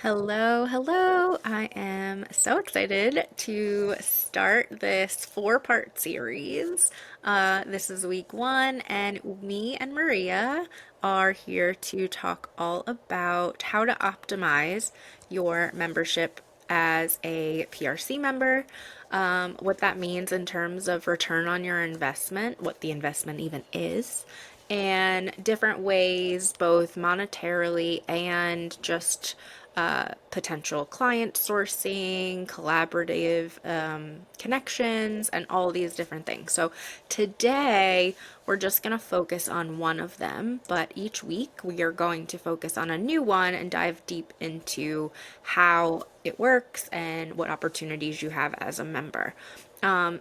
Hello, hello. I am so excited to start this four-part series. This is week one, and me and Maria are here to talk all about how to optimize your membership as a PRC member, what that means in terms of return on your investment, what the investment even is, and different ways, both monetarily and just potential client sourcing, collaborative connections, and all these different things. So today we're just going to focus on one of them, but each week we are going to focus on a new one and dive deep into how it works and what opportunities you have as a member.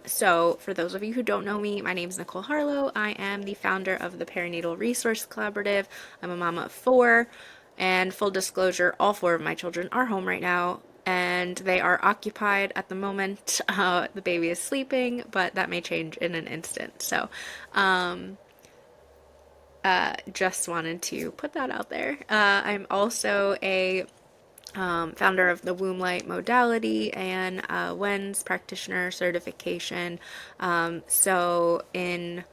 So, for those of you who don't know me, my name is Nicole Harlow. I am the founder of the Perinatal Resource Collaborative. I'm a mama of four, and full disclosure, all four of my children are home right now, and they are occupied at the moment. The baby is sleeping, but that may change in an instant. So, just wanted to put that out there. I'm also a founder of the Womb Light modality and WENS practitioner certification. In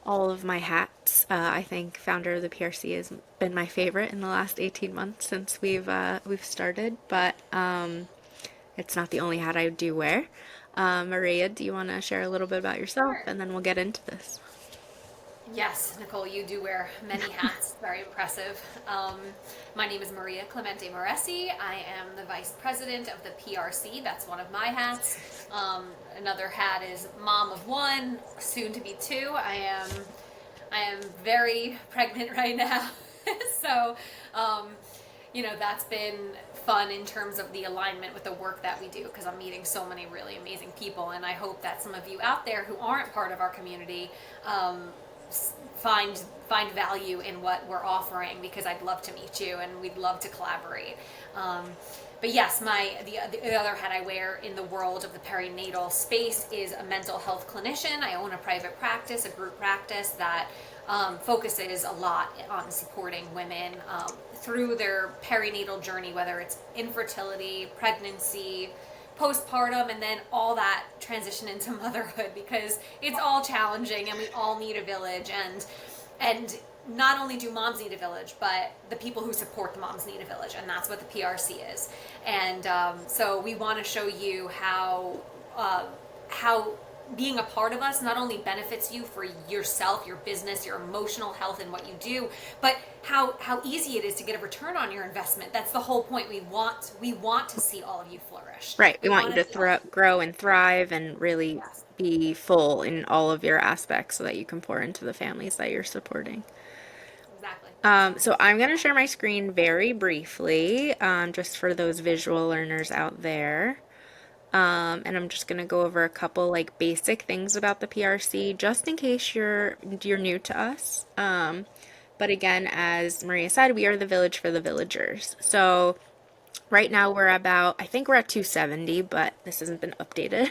all of my hats, I think founder of the PRC has been my favorite in the last 18 months since we've started, but it's not the only hat I do wear. Maria, do you want to share a little bit about yourself, Sure. and then we'll get into this? Yes, Nicole, you do wear many hats. Very impressive. My name is Maria Clemente Moresi. I am the vice president of the PRC. That's one of my hats. Another hat is mom of one, soon to be two. I am very pregnant right now, so that's been fun in terms of the alignment with the work that we do because I'm meeting so many really amazing people, and I hope that some of you out there who aren't part of our community find value in what we're offering because I'd love to meet you and we'd love to collaborate. But yes, the other hat I wear in the world of the perinatal space is a mental health clinician. I own a private practice, a group practice that focuses a lot on supporting women through their perinatal journey, whether it's infertility, pregnancy, postpartum, and then all that transition into motherhood because it's all challenging and we all need a village, and not only do moms need a village, but the people who support the moms need a village, and that's what the PRC is. And so we want to show you how being a part of us not only benefits you for yourself, your business, your emotional health, and what you do, but how easy it is to get a return on your investment. That's the whole point. We want to see all of you flourish. Right. We We want you want to to see all of you. grow and thrive and really Yes. be full in all of your aspects so that you can pour into the families that you're supporting. Exactly. So I'm going to share my screen very briefly, just for those visual learners out there. And I'm just going to go over a couple like basic things about the PRC, just in case you're new to us. But again, as Maria said, we are the village for the villagers. So right now we're about, I think we're at 270, but this hasn't been updated.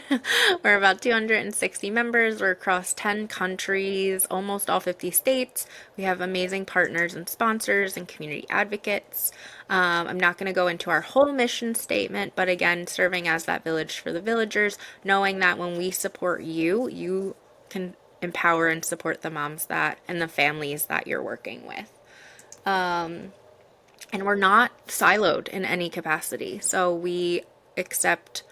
We're about 260 members. We're across 10 countries, almost all 50 states. We have amazing partners and sponsors and community advocates. I'm not going to go into our whole mission statement, but again, serving as that village for the villagers, knowing that when we support you, you can empower and support the moms that and the families that you're working with. And we're not siloed in any capacity. So we accept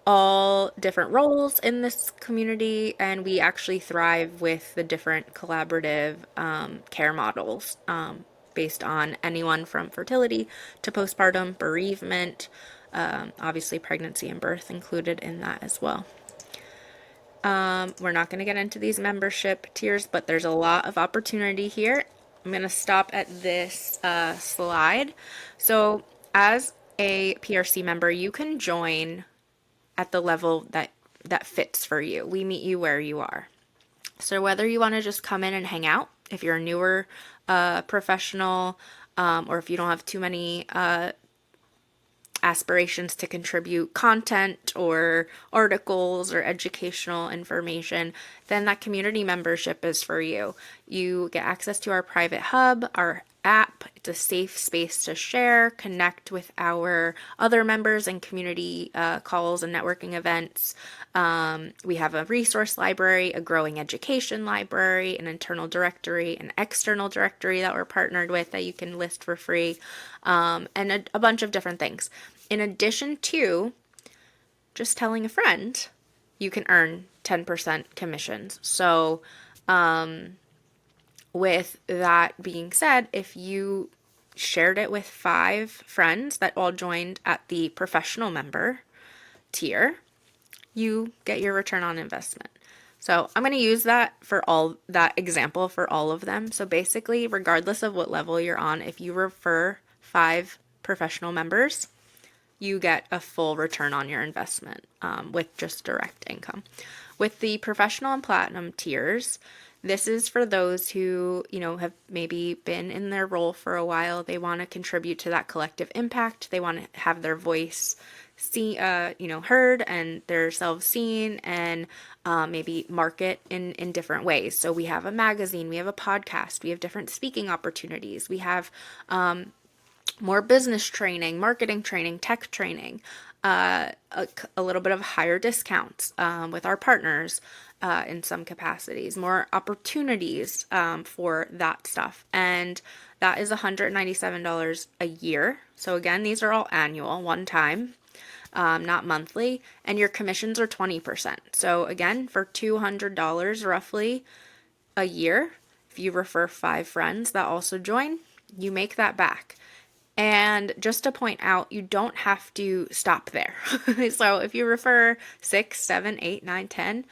all different roles in this community, and we actually thrive with the different collaborative care models, based on anyone from fertility to postpartum, bereavement, obviously pregnancy and birth included in that as well. We're not going to get into these membership tiers, but there's a lot of opportunity here. I'm going to stop at this slide. So, as a PRC member, you can join at the level that fits for you. We meet you where you are. So, whether you want to just come in and hang out, if you're a newer professional, or if you don't have too many aspirations to contribute content or articles or educational information, then that community membership is for you. You get access to our private hub, our app. It's a safe space to share, connect with our other members and community calls and networking events. We have a resource library, a growing education library, an internal directory, an external directory that we're partnered with that you can list for free, and a bunch of different things. In addition to just telling a friend, you can earn 10% commissions. So, with that being said, if you shared it with 5 friends that all joined at the professional member tier, you get your return on investment. So I'm going to use that for all that example for all of them. So basically, regardless of what level you're on, if you refer 5 professional members, you get a full return on your investment with just direct income. With the professional and platinum tiers, this is for those who, have maybe been in their role for a while. They want to contribute to that collective impact. They want to have their voice heard and their selves seen, and maybe market in different ways. So we have a magazine, we have a podcast, we have different speaking opportunities, we have more business training, marketing training, tech training, a little bit of higher discounts with our partners in some capacities, more opportunities for that stuff. And that is $197 a year. So, again, these are all annual, one time. Not monthly, and your commissions are 20%. So, again, for $200 roughly a year, if you refer 5 friends that also join, you make that back. And just to point out, you don't have to stop there. So if you refer 6, 7, 8, 9, 10,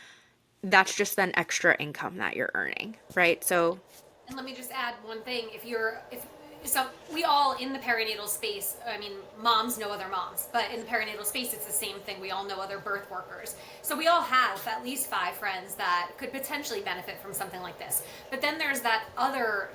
that's just then extra income that you're earning, right? So, And let me just add one thing. If so, we all in the perinatal space, I mean, moms know other moms, but in the perinatal space, it's the same thing. We all know other birth workers. So we all have at least 5 friends that could potentially benefit from something like this. But then there's that other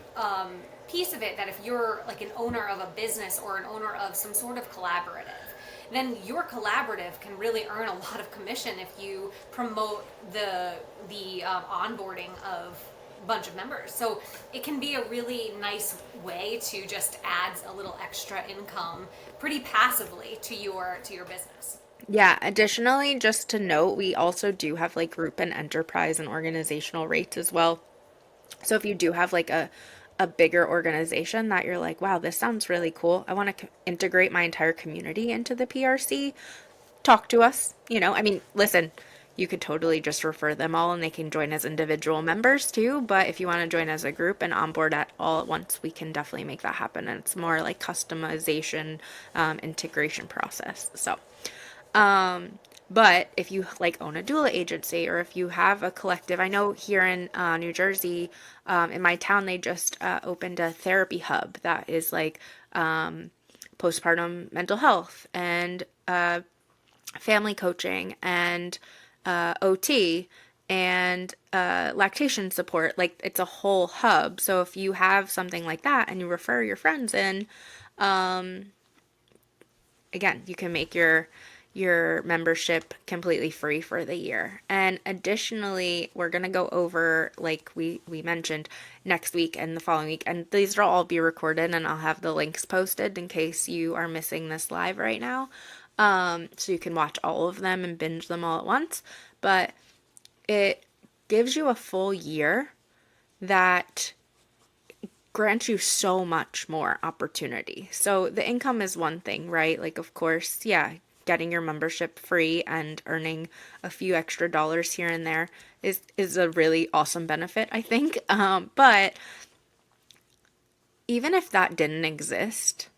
piece of it that if you're like an owner of a business or an owner of some sort of collaborative, then your collaborative can really earn a lot of commission if you promote the onboarding of bunch of members. So it can be a really nice way to just add a little extra income pretty passively to your business. yeah, additionally, just to note, we also do have like group and enterprise and organizational rates as well. So if you do have like a bigger organization that you're like, wow, this sounds really cool. I want to integrate my entire community into the PRC. Talk to us. I mean, listen, you could totally just refer them all and they can join as individual members too. But if you want to join as a group and onboard at all at once, we can definitely make that happen. And it's more like customization, integration process. So, but if you like own a doula agency or if you have a collective, I know here in New Jersey, in my town, they just opened a therapy hub that is like postpartum mental health and family coaching and OT and lactation support. Like it's a whole hub. So if you have something like that and you refer your friends in, again, you can make your membership completely free for the year. And additionally, we're going to go over, like we mentioned, next week and the following week. And these will all be recorded and I'll have the links posted in case you are missing this live right now. So you can watch all of them and binge them all at once. But it gives you a full year that grants you so much more opportunity. So the income is one thing, right? Like, of course, yeah, getting your membership free and earning a few extra dollars here and there is a really awesome benefit, I think. But even if that didn't exist,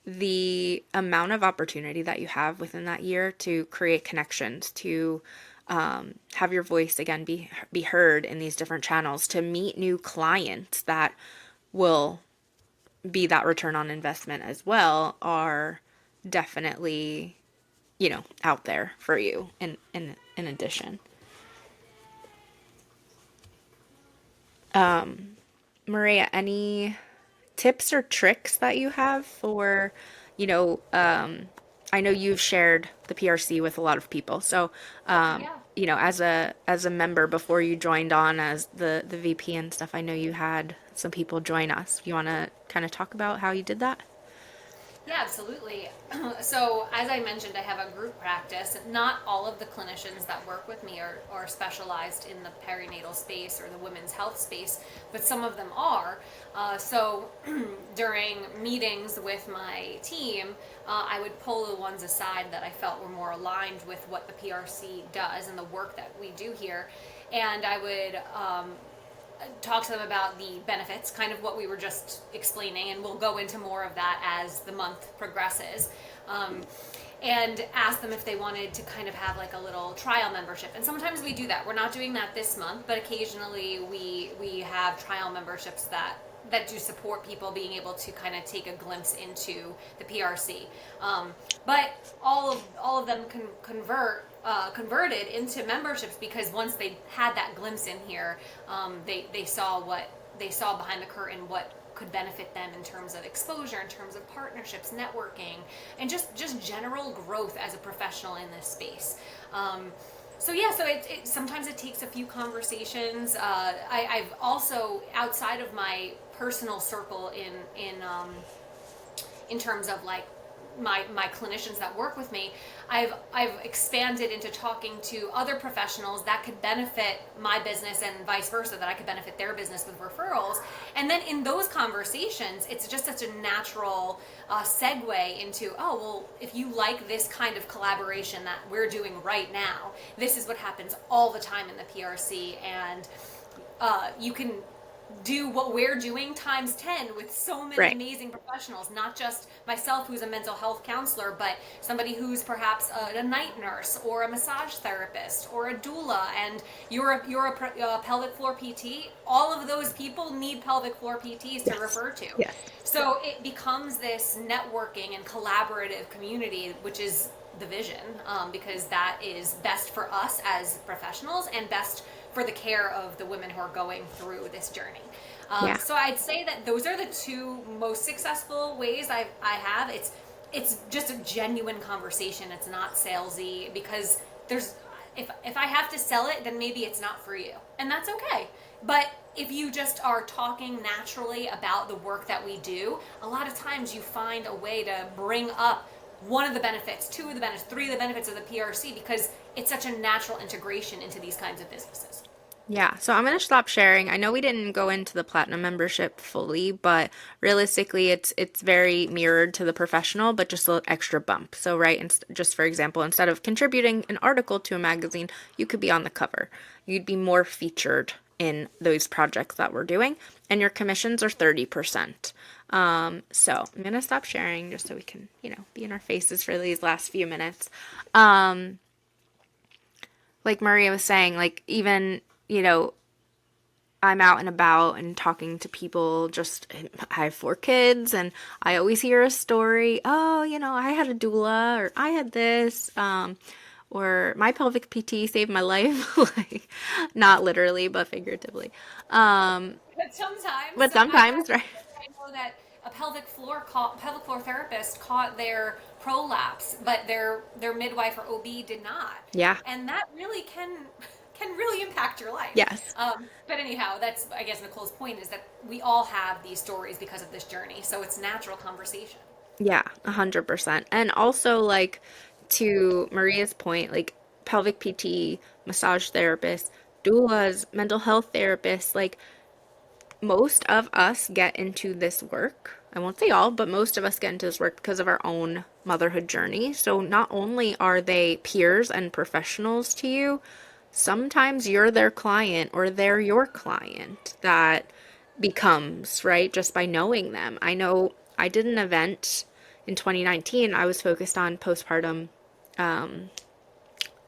the amount of opportunity that you have within that year to create connections, to have your voice again be heard in these different channels, to meet new clients that will be that return on investment as well, are definitely out there for you in addition. Maria, any tips or tricks that you have for, you know, um, I know you've shared the PRC with a lot of people. So, Yeah. as a member before you joined on as the VP and stuff, I know you had some people join us. You want to kind of talk about how you did that? Yeah, absolutely. So, as I mentioned, I have a group practice. Not all of the clinicians that work with me are specialized in the perinatal space or the women's health space, but some of them are. So, during meetings with my team, I would pull the ones aside that I felt were more aligned with what the PRC does and the work that we do here. And I would talk to them about the benefits, kind of what we were just explaining, and we'll go into more of that as the month progresses. Um, and ask them if they wanted to kind of have like a little trial membership. And sometimes we do that. We're not doing that this month, but occasionally we have trial memberships that do support people being able to kind of take a glimpse into the PRC. But all of them can converted into memberships because once they had that glimpse in here, they saw what they saw behind the curtain, what could benefit them in terms of exposure, in terms of partnerships, networking, and just general growth as a professional in this space. So sometimes it takes a few conversations. I've also outside of my personal circle in terms of like my clinicians that work with me, I've expanded into talking to other professionals that could benefit my business and vice versa, that I could benefit their business with referrals. And then in those conversations, it's just such a natural segue into, oh, well, if you like this kind of collaboration that we're doing right now, this is what happens all the time in the PRC, and you can do what we're doing times 10 with so many Right. amazing professionals, not just myself who's a mental health counselor, but somebody who's perhaps a night nurse or a massage therapist or a doula, and you're a pelvic floor PT. All of those people need pelvic floor PTs to Yes. refer to. Yes. So it becomes this networking and collaborative community, which is the vision, because that is best for us as professionals and best for the care of the women who are going through this journey. Yeah. So I'd say that those are the two most successful ways I have. It's just a genuine conversation. It's not salesy because there's if I have to sell it, then maybe it's not for you, and that's okay. But if you just are talking naturally about the work that we do, a lot of times you find a way to bring up one of the benefits, two of the benefits, three of the benefits of the PRC because it's such a natural integration into these kinds of businesses. Yeah, so I'm gonna stop sharing. I know we didn't go into the platinum membership fully, but realistically, it's very mirrored to the professional, but just a little extra bump. So, right, just for example, instead of contributing an article to a magazine, you could be on the cover. You'd be more featured in those projects that we're doing, and your commissions are 30%. So I'm gonna stop sharing just so we can, be in our faces for these last few minutes. Um, like Maria was saying, like even, I'm out and about and talking to people. Just, I have 4 kids, and I always hear a story. Oh, I had a doula, or I had this, or my pelvic PT saved my life. Like, not literally, but figuratively. Um, But sometimes, but so I sometimes, right? know that a pelvic floor therapist caught their prolapse, but their midwife or OB did not, Yeah. and that really can really impact your life. Yes. But anyhow, that's I guess Nicole's point is that we all have these stories because of this journey, so it's natural conversation. Yeah, 100%. And also, like, to Maria's point, like, pelvic PT, massage therapists, doulas, mental health therapists, like, most of us get into this work. I won't say all, but most of us get into this work because of our own motherhood journey. So not only are they peers and professionals to you, sometimes you're their client or they're your client that becomes, right, just by knowing them. I know I did an event in 2019. I was focused on postpartum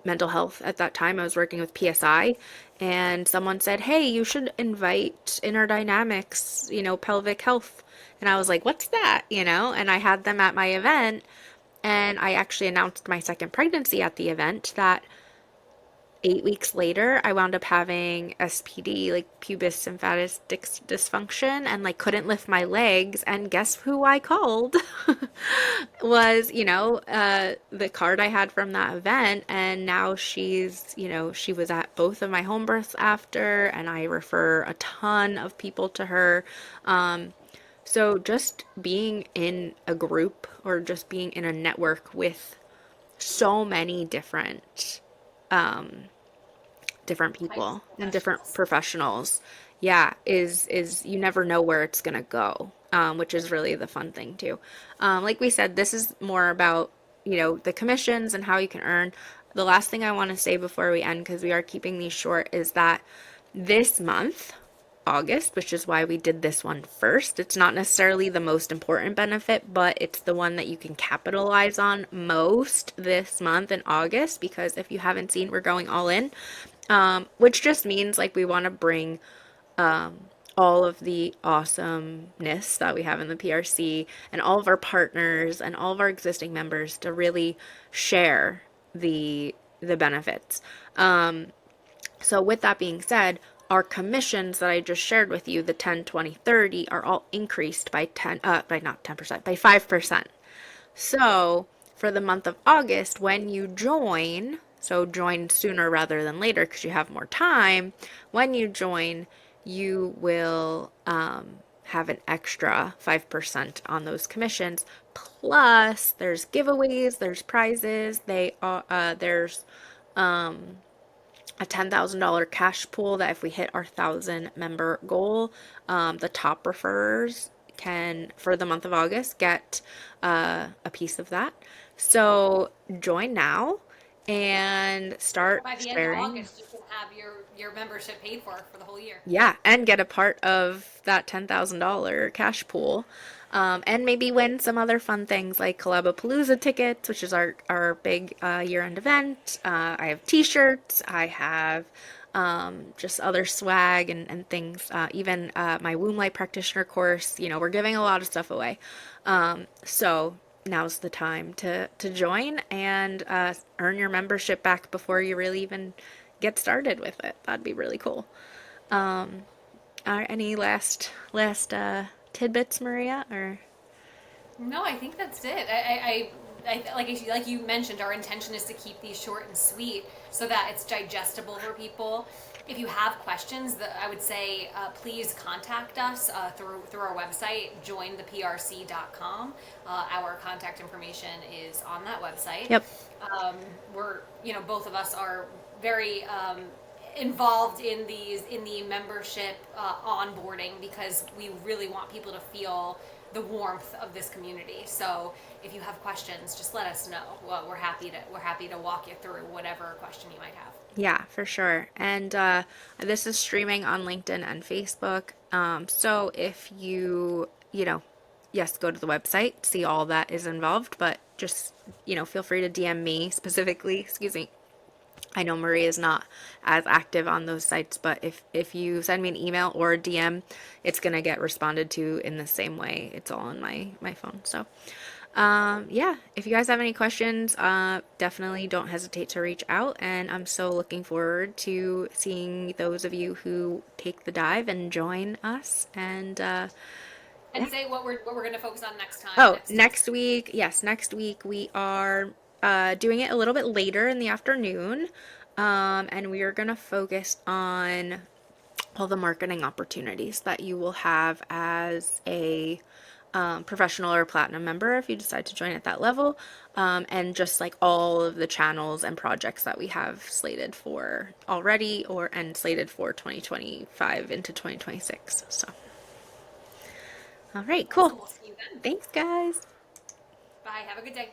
mental health at that time. I was working with PSI, and someone said, "Hey, you should invite Inner Dynamics, pelvic health." And I was like, "What's that?" And I had them at my event, and I actually announced my second pregnancy at the event that 8 weeks later, I wound up having SPD, like pubis symphatic dysfunction, and like couldn't lift my legs. And guess who I called? Was, the card I had from that event. And now she was at both of my home births after, and I refer a ton of people to her. So just being in a group or just being in a network with so many different Types people of and different professionals. professionals, yeah, is you never know where it's gonna go, which is really the fun thing too. Like we said, this is more about the commissions and how you can earn. The last thing I want to say before we end, because we are keeping these short, is that this month, August, which is why we did this one first. It's not necessarily the most important benefit, but it's the one that you can capitalize on most this month in August because if you haven't seen, we're going all in, which just means like we want to bring all of the awesomeness that we have in the PRC and all of our partners and all of our existing members to really share the benefits. So with that being said, our commissions that I just shared with you, the 10, 20, 30, are all increased by 10, by not 10%, by 5%. So for the month of August, when you join, so join sooner rather than later because you have more time, when you join, you will have an extra 5% on those commissions. Plus, there's giveaways, there's prizes, there's a $10,000 cash pool that if we hit our 1,000 member goal, the top referrers can, for the month of August, get a piece of that. So join now and So start by the end of sharing. August, you can have your membership paid for the whole year. Yeah, and get a part of that $10,000 cash pool. And maybe win some other fun things like Collabapalooza tickets, which is our big year-end event. I have t-shirts. I have just other swag and things. Even my womb light practitioner course. We're giving a lot of stuff away. So now's the time to join and earn your membership back before you really even get started with it. That'd be really cool. Are any last tidbits, Maria? Or No, I think that's it. Like you mentioned, our intention is to keep these short and sweet so that it's digestible for people. If you have questions, I would say please contact us through our website, jointheprc.com. Our contact information is on that website. yep, We're both of us are very involved in the membership onboarding because we really want people to feel the warmth of this community. So if you have questions, just let us know. Well, we're happy to walk you through whatever question you might have. yeah, for sure. And this is streaming on LinkedIn and Facebook. So if yes, go to the website, see all that is involved, but just feel free to DM me specifically. Excuse me. I know Marie is not as active on those sites, but if you send me an email or a DM, it's gonna get responded to in the same way. It's all on my phone. So, yeah, if you guys have any questions, definitely don't hesitate to reach out. And I'm so looking forward to seeing those of you who take the dive and join us. And And yeah. say what we're going to focus on next time, Oh, next next week, yes, next week we are doing it a little bit later in the afternoon. And we are going to focus on all the marketing opportunities that you will have as a professional or platinum member if you decide to join at that level, and just like all of the channels and projects that we have slated for already or and slated for 2025 into 2026. So, all right, cool. awesome. We'll see you then. Thanks, guys. Bye. Have a good day.